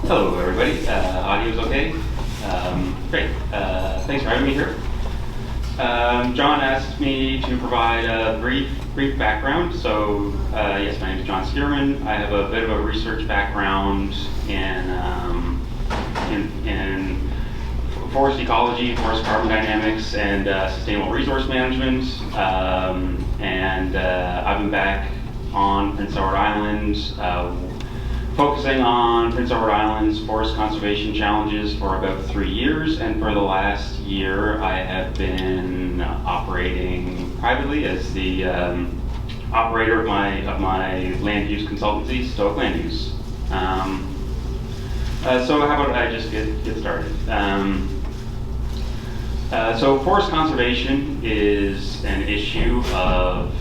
Hello, everybody. Audio's okay? Great. Thanks for having me here. John asked me to provide a brief background. So, yes, my name is John Schurman. I have a bit of a research background in forest ecology, forest carbon dynamics, and sustainable resource management. I've been back on Prince Edward Island, focusing on Prince Edward Island's forest conservation challenges for about 3 years, and for the last year I have been operating privately as the operator of my land use consultancy, Stoic Land Use. So how about I just get started? So forest conservation is an issue of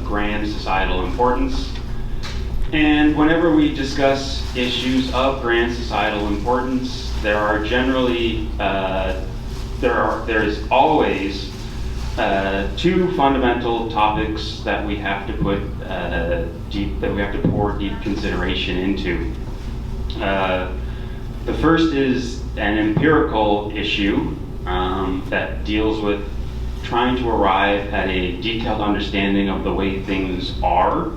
grand societal importance. And whenever we discuss issues of grand societal importance, there are generally there is always two fundamental topics that we have to put pour deep consideration into. The first is an empirical issue that deals with trying to arrive at a detailed understanding of the way things are.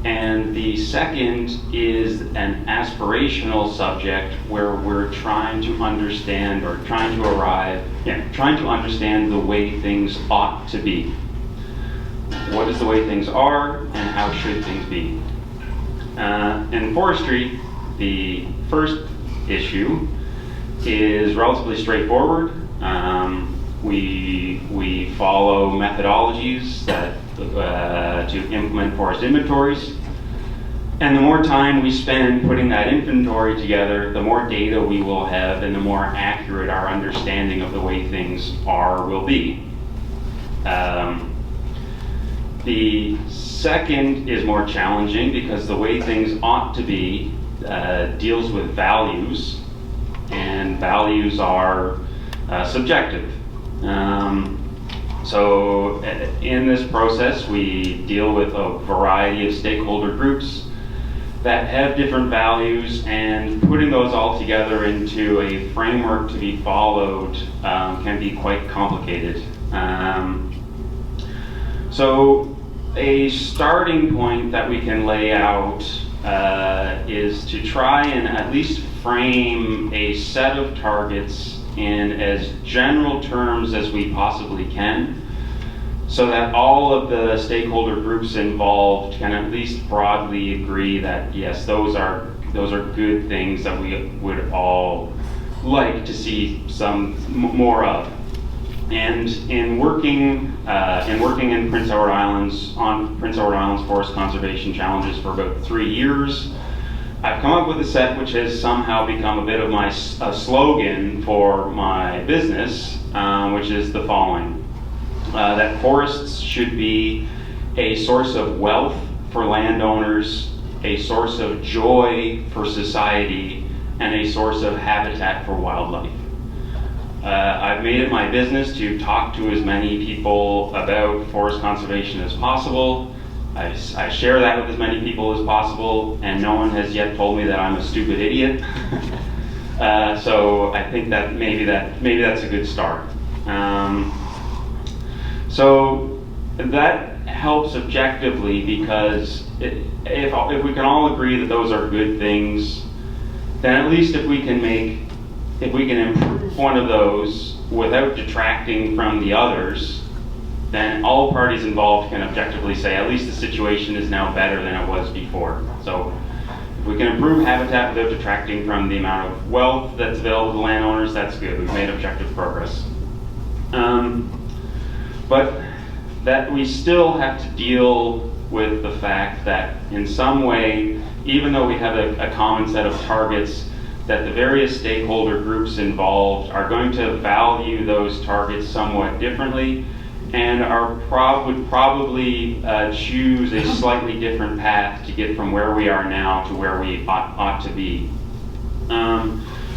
And the second is an aspirational subject where we're trying to understand or trying to understand the way things ought to be. What is the way things are and how should things be? In forestry, the first issue is relatively straightforward. We follow methodologies that to implement forest inventories, and the more time we spend putting that inventory together, the more data we will have and the more accurate our understanding of the way things are will be. The second is more challenging because the way things ought to be deals with values, and values are subjective. So in this process, we deal with a variety of stakeholder groups that have different values, and putting those all together into a framework to be followed can be quite complicated. So a starting point that we can lay out is to try and at least frame a set of targets in as general terms as we possibly can, so that all of the stakeholder groups involved can at least broadly agree that yes, those are good things that we would all like to see some more of. And in working in Prince Edward Island's forest conservation challenges for about 3 years, I've come up with a set which has somehow become a bit of my slogan for my business, which is the following: that forests should be a source of wealth for landowners, a source of joy for society, and a source of habitat for wildlife. I've made it my business to talk to as many people about forest conservation as possible. I share that with as many people as possible, and no one has yet told me that I'm a stupid idiot. So I think that maybe that's a good start. So that helps objectively, because if we can all agree that those are good things, then at least if we can improve one of those without detracting from the others, then all parties involved can objectively say at least the situation is now better than it was before. So if we can improve habitat without detracting from the amount of wealth that's available to landowners, that's good. We've made objective progress. But that we still have to deal with the fact that in some way, even though we have a common set of targets, that the various stakeholder groups involved are going to value those targets somewhat differently, and would probably choose a slightly different path to get from where we are now to where we ought to be.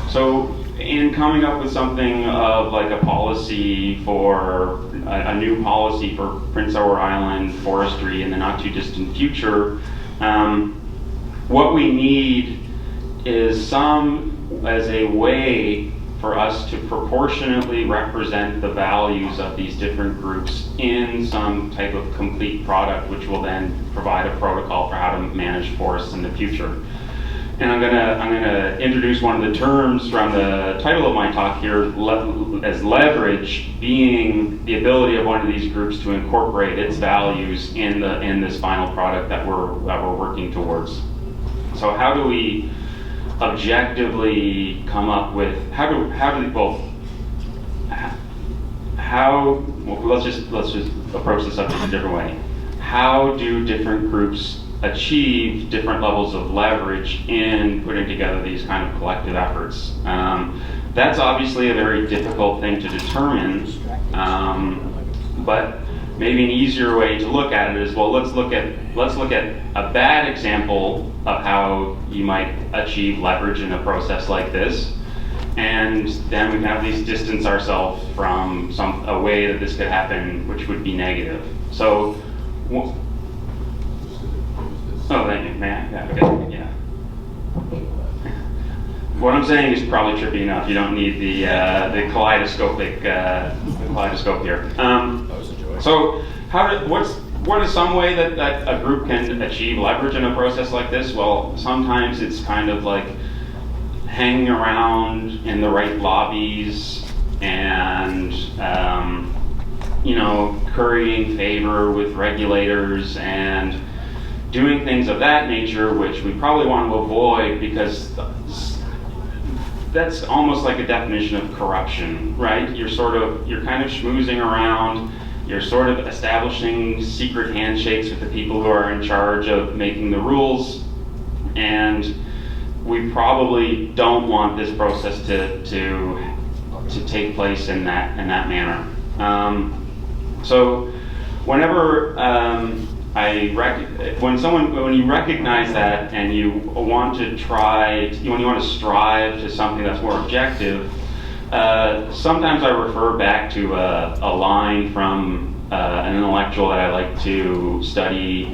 So in coming up with something of like a policy for a new policy for Prince Edward Island forestry in the not too distant future, what we need is as a way for us to proportionately represent the values of these different groups in some type of complete product, which will then provide a protocol for how to manage forests in the future. And I'm gonna introduce one of the terms from the title of my talk here, as leverage, being the ability of one of these groups to incorporate its values in this final product that we're working towards. So how do we objectively come up with let's just approach the subject a different way. How do different groups achieve different levels of leverage in putting together these kind of collective efforts? That's obviously a very difficult thing to determine, but maybe an easier way to look at it is, well, let's look at a bad example of how you might achieve leverage in a process like this, and then we can at least distance ourselves from a way that this could happen, which would be negative. So, oh, thank you, man. Yeah, okay, yeah. What I'm saying is probably trippy enough. You don't need the kaleidoscope here. So, what is some way that a group can achieve leverage in a process like this? Well, sometimes it's kind of like hanging around in the right lobbies and currying favor with regulators and doing things of that nature, which we probably want to avoid, because that's almost like a definition of corruption, right? You're kind of schmoozing around. You're sort of establishing secret handshakes with the people who are in charge of making the rules, and we probably don't want this process to take place in that manner. So whenever when you recognize that and you want to strive to something that's more objective, sometimes I refer back to a line from an intellectual that I like to study.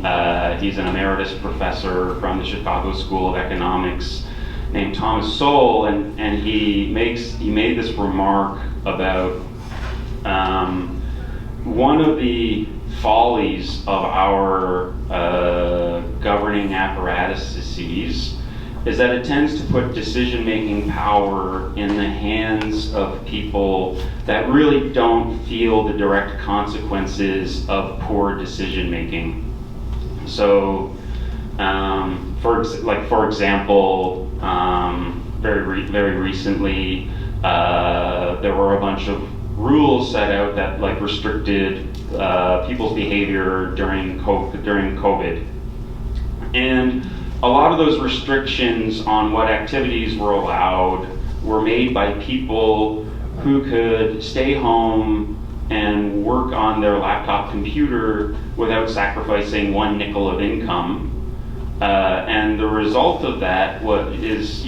He's an emeritus professor from the Chicago School of Economics named Thomas Sowell, and he made this remark about one of the follies of our governing apparatuses is that it tends to put decision-making power in the hands of people that really don't feel the direct consequences of poor decision-making. So, for example, very recently, there were a bunch of rules set out that restricted people's behavior during COVID, and a lot of those restrictions on what activities were allowed were made by people who could stay home and work on their laptop computer without sacrificing one nickel of income. And the result of that is,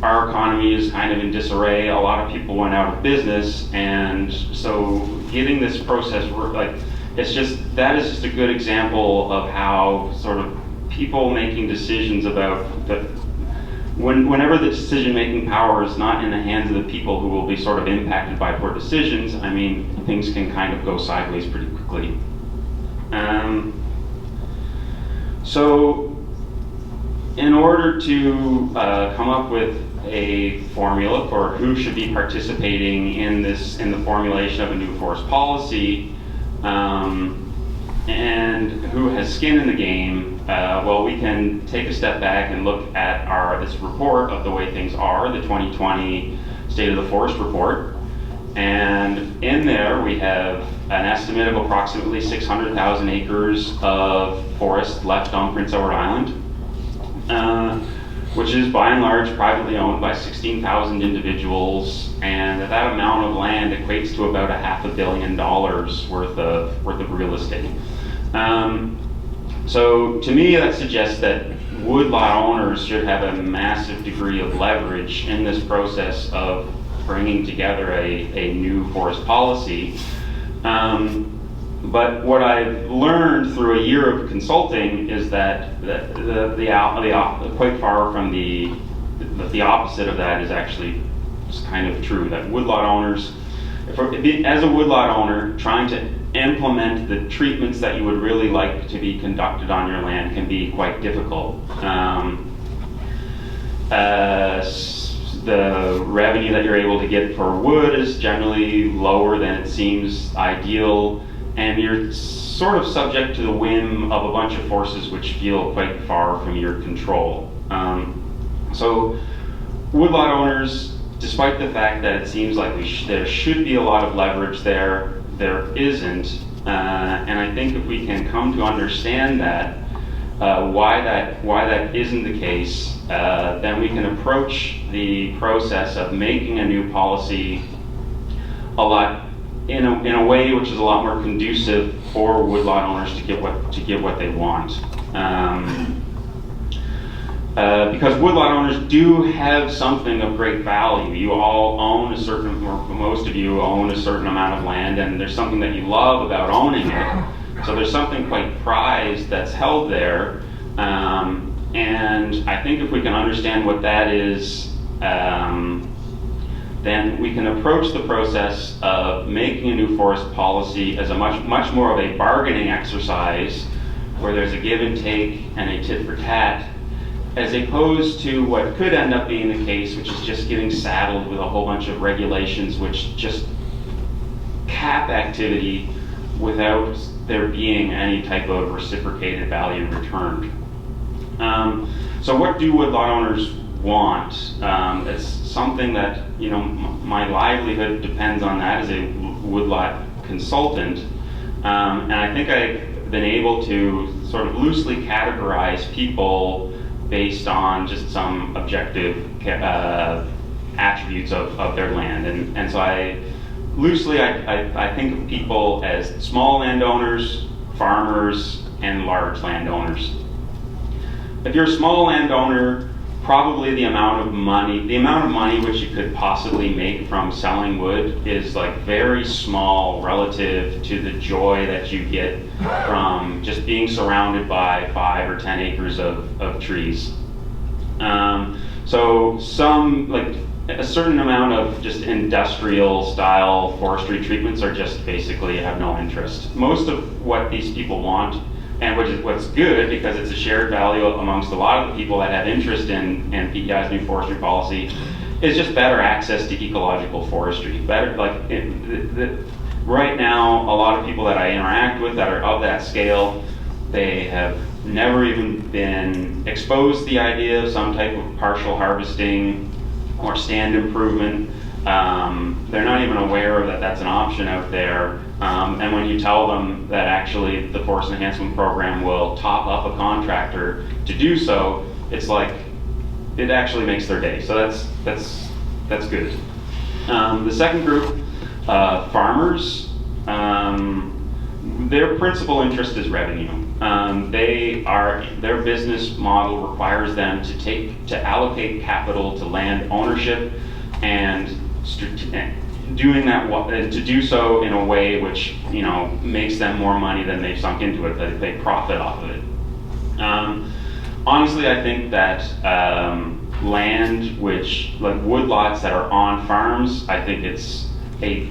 our economy is kind of in disarray. A lot of people went out of business, and so getting this process that is just a good example of how sort of people making decisions about whenever the decision-making power is not in the hands of the people who will be sort of impacted by poor decisions, I mean, things can kind of go sideways pretty quickly. So in order to come up with a formula for who should be participating in the formulation of a new forest policy, and who has skin in the game, well, we can take a step back and look at this report of the way things are, the 2020 State of the Forest Report. And in there we have an estimate of approximately 600,000 acres of forest left on Prince Edward Island, which is by and large privately owned by 16,000 individuals, and that amount of land equates to about $500 million worth of real estate. So to me, that suggests that woodlot owners should have a massive degree of leverage in this process of bringing together a new forest policy. But what I've learned through a year of consulting is that quite far from the opposite of that is actually kind of true. That woodlot owners, as a woodlot owner, trying to implement the treatments that you would really like to be conducted on your land can be quite difficult. The revenue that you're able to get per wood is generally lower than it seems ideal, and you're sort of subject to the whim of a bunch of forces which feel quite far from your control. So woodlot owners, despite the fact that it seems like there should be a lot of leverage there isn't. And I think if we can come to understand that, why that isn't the case, then we can approach the process of making a new policy in a way which is a lot more conducive for woodlot owners to get what they want. Because woodlot owners do have something of great value. You all own most of you own a certain amount of land, and there's something that you love about owning it. So there's something quite prized that's held there. And I think if we can understand what that is, then we can approach the process of making a new forest policy as a much more of a bargaining exercise, where there's a give and take and a tit for tat, as opposed to what could end up being the case, which is just getting saddled with a whole bunch of regulations which just cap activity without there being any type of reciprocated value returned. So what do woodlot owners want? It's something that, my livelihood depends on that as a woodlot consultant. And I think I've been able to sort of loosely categorize people based on just some objective attributes of their land. And so I think of people as small landowners, farmers, and large landowners. If you're a small landowner, probably the amount of money which you could possibly make from selling wood is like very small relative to the joy that you get from just being surrounded by 5 or 10 acres of trees. So a certain amount of just industrial style forestry treatments are just basically have no interest. Most of what these people want, and what's good because it's a shared value amongst a lot of the people that have interest in PEI's new forestry policy, is just better access to ecological forestry. Right now, a lot of people that I interact with that are of that scale, they have never even been exposed to the idea of some type of partial harvesting or stand improvement. They're not even aware that that's an option out there. And when you tell them that actually the Forest Enhancement Program will top up a contractor to do so, it's like, it actually makes their day. So that's good. The second group, farmers, their principal interest is revenue. Their business model requires them to allocate capital to land ownership and doing that, to do so in a way which makes them more money than they've sunk into it, that they profit off of it. Honestly, I think that land which, like woodlots that are on farms, I think a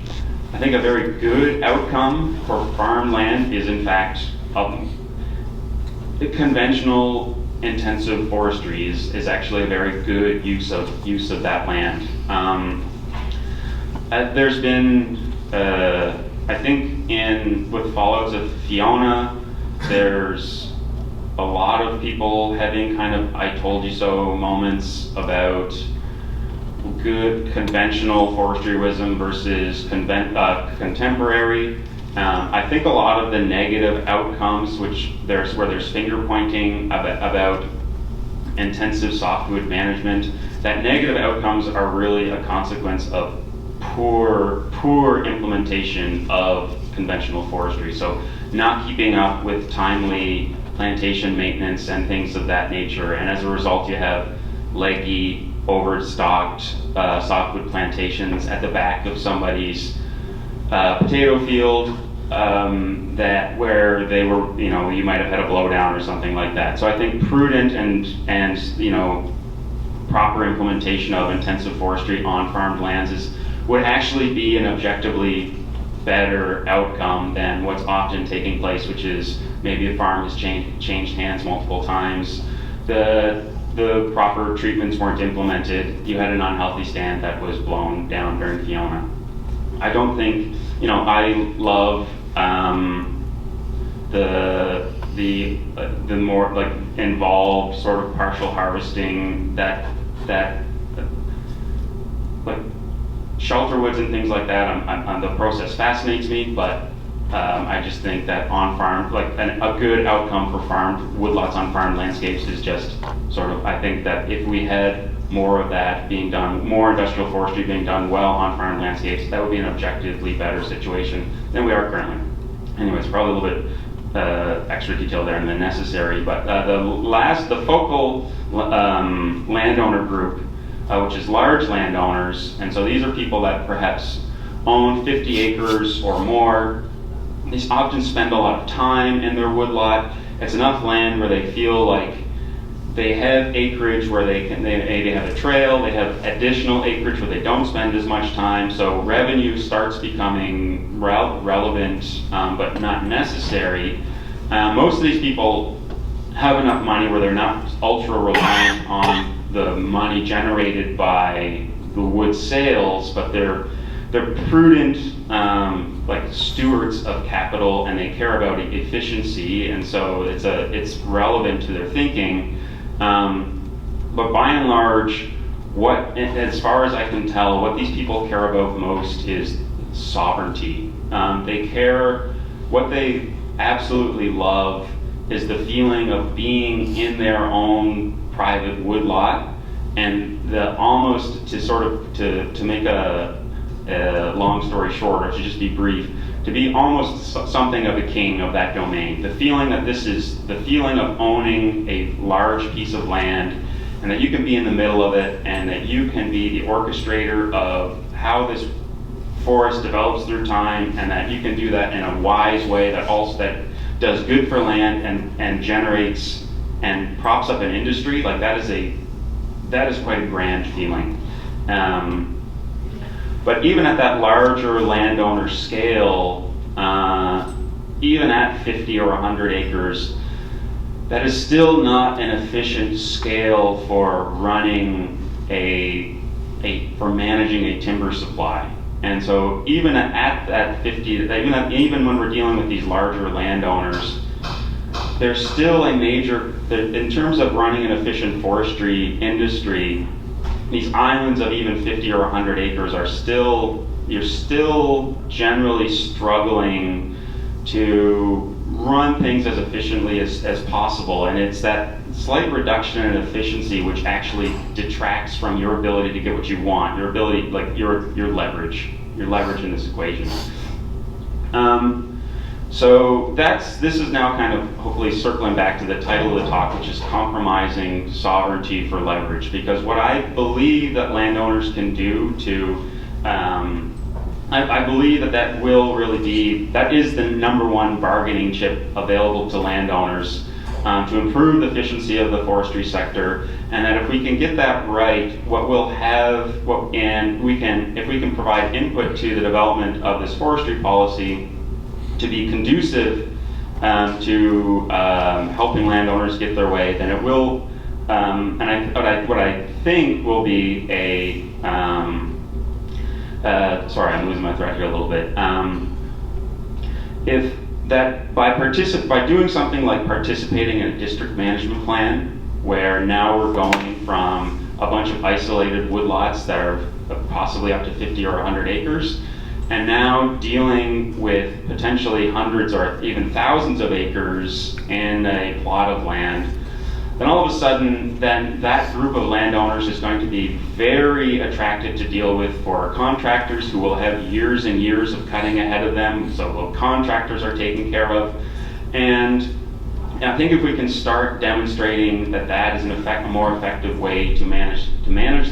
very good outcome for farmland is in fact conventional intensive forestry is actually a very good use of that land. There's been, I think, with fallouts of Fiona, there's a lot of people having kind of I told you so moments about good conventional forestry wisdom versus contemporary. I think a lot of the negative outcomes, where there's finger pointing about intensive softwood management, that negative outcomes are really a consequence of poor implementation of conventional forestry. So not keeping up with timely plantation maintenance and things of that nature, and as a result you have leggy, overstocked softwood plantations at the back of somebody's potato field, that where they were, you might have had a blowdown or something like that. So I think prudent and proper implementation of intensive forestry on farmed lands would actually be an objectively better outcome than what's often taking place, which is maybe a farm has changed hands multiple times. The proper treatments weren't implemented. You had an unhealthy stand that was blown down during Fiona. I don't think, I love the more like involved sort of partial harvesting that like shelter woods and things like that. The process fascinates me, but I just think that on-farm, like a good outcome for farmed woodlots on farmed landscapes is just sort of, I think that if we had more of that being done, more industrial forestry being done well on farmed landscapes, that would be an objectively better situation than we are currently. Anyways, probably a little bit extra detail there than necessary, but the focal landowner group, which is large landowners, and so these are people that perhaps own 50 acres or more. These often spend a lot of time in their woodlot. It's enough land where they feel like they have acreage where they maybe have a trail, they have additional acreage where they don't spend as much time, so revenue starts becoming relevant, but not necessary. Most of these people have enough money where they're not ultra reliant on the money generated by the wood sales, but they're prudent like stewards of capital, and they care about efficiency, and so it's relevant to their thinking. But by and large, as far as I can tell, what these people care about most is sovereignty. What they absolutely love is the feeling of being in their own private woodlot, and to make a long story short, or to just be brief, to be almost something of a king of that domain. The feeling that this is the feeling of owning a large piece of land, and that you can be in the middle of it, and that you can be the orchestrator of how this forest develops through time, and that you can do that in a wise way that does good for land and generates and props up an industry. Like that is quite a grand feeling. But even at that larger landowner scale, even at 50 or 100 acres, that is still not an efficient scale for running for managing a timber supply. And so even at that 50, even when we're dealing with these larger landowners, there's still a major, in terms of running an efficient forestry industry, these islands of even 50 or 100 acres you're still generally struggling to run things as efficiently as possible. And it's that slight reduction in efficiency which actually detracts from your ability to get what you want, your ability, like your leverage in this equation. So this is now kind of hopefully circling back to the title of the talk, which is Compromising Sovereignty for Leverage. Because what I believe that landowners can do I believe that will really be, that is the number one bargaining chip available to landowners to improve the efficiency of the forestry sector. And that if we can get that right, if we can provide input to the development of this forestry policy to be conducive to helping landowners get their way, then it will, what I think will be sorry, I'm losing my thread here a little bit. If that by doing something like participating in a district management plan, where now we're going from a bunch of isolated woodlots that are possibly up to 50 or 100 acres, and now dealing with potentially hundreds or even thousands of acres in a plot of land, then all of a sudden then that group of landowners is going to be very attractive to deal with for contractors who will have years and years of cutting ahead of them, so contractors are taken care of. And I think if we can start demonstrating that is a more effective way to manage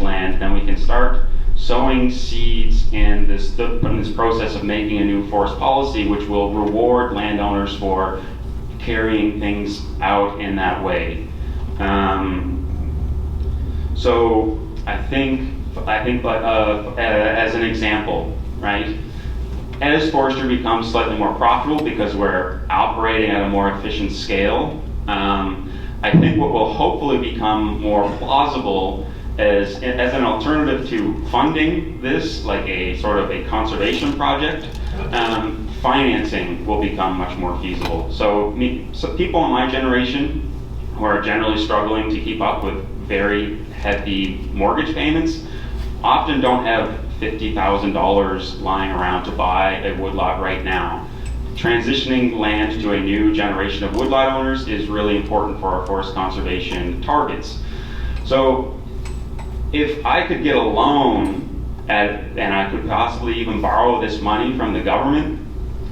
land, then we can start sowing seeds in this process of making a new forest policy, which will reward landowners for carrying things out in that way. So I think as an example, right? As forestry becomes slightly more profitable because we're operating at a more efficient scale, I think what will hopefully become more plausible as an alternative to funding this, like a sort of a conservation project, financing will become much more feasible. So people in my generation who are generally struggling to keep up with very heavy mortgage payments often don't have $50,000 lying around to buy a woodlot right now. Transitioning land to a new generation of woodlot owners is really important for our forest conservation targets. So if I could get a loan and I could possibly even borrow this money from the government,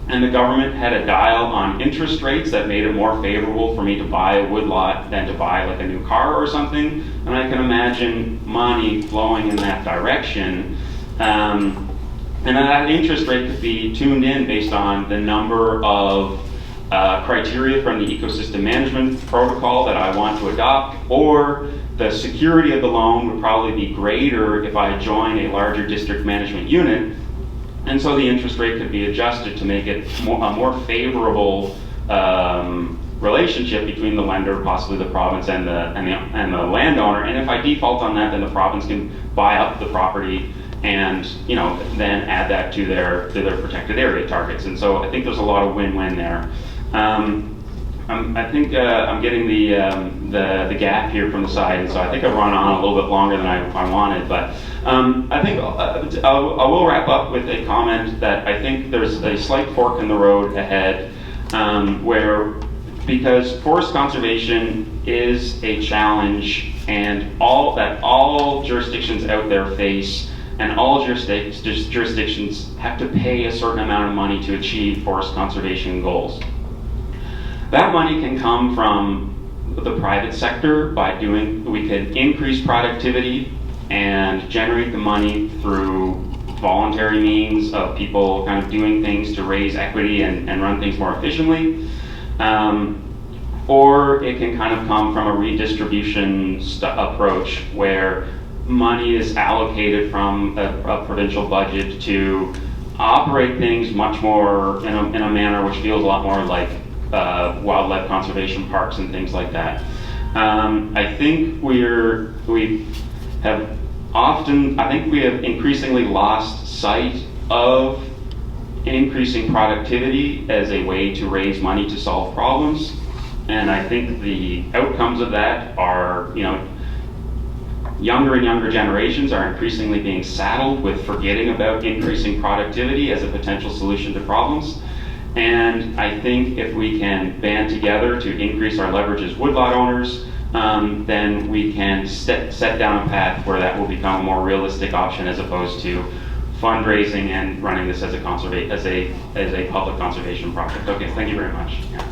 and the government had a dial on interest rates that made it more favorable for me to buy a woodlot than to buy like a new car or something, and I can imagine money flowing in that direction. And that interest rate could be tuned in based on the number of criteria from the ecosystem management protocol that I want to adopt, or the security of the loan would probably be greater if I join a larger district management unit. And so the interest rate could be adjusted to make it a more favorable relationship between the lender, possibly the province, and the landowner. And if I default on that, then the province can buy up the property and then add that to their protected area targets. And so I think there's a lot of win-win there. I think I'm getting the gap here from the side, and so I think I've run on a little bit longer than I wanted. But I think I will wrap up with a comment that I think there's a slight fork in the road ahead, because forest conservation is a challenge, and all jurisdictions out there face, and all jurisdictions have to pay a certain amount of money to achieve forest conservation goals. That money can come from the private sector we could increase productivity and generate the money through voluntary means of people kind of doing things to raise equity and run things more efficiently. Or it can kind of come from a redistribution approach where money is allocated from a provincial budget to operate things much more in a manner which feels a lot more like wildlife conservation parks and things like that. I think we have increasingly lost sight of increasing productivity as a way to raise money to solve problems. And I think the outcomes of that are, younger and younger generations are increasingly being saddled with forgetting about increasing productivity as a potential solution to problems. And I think if we can band together to increase our leverage as woodlot owners, then we can set down a path where that will become a more realistic option as opposed to fundraising and running this as a public conservation project. Okay, thank you very much. Yeah.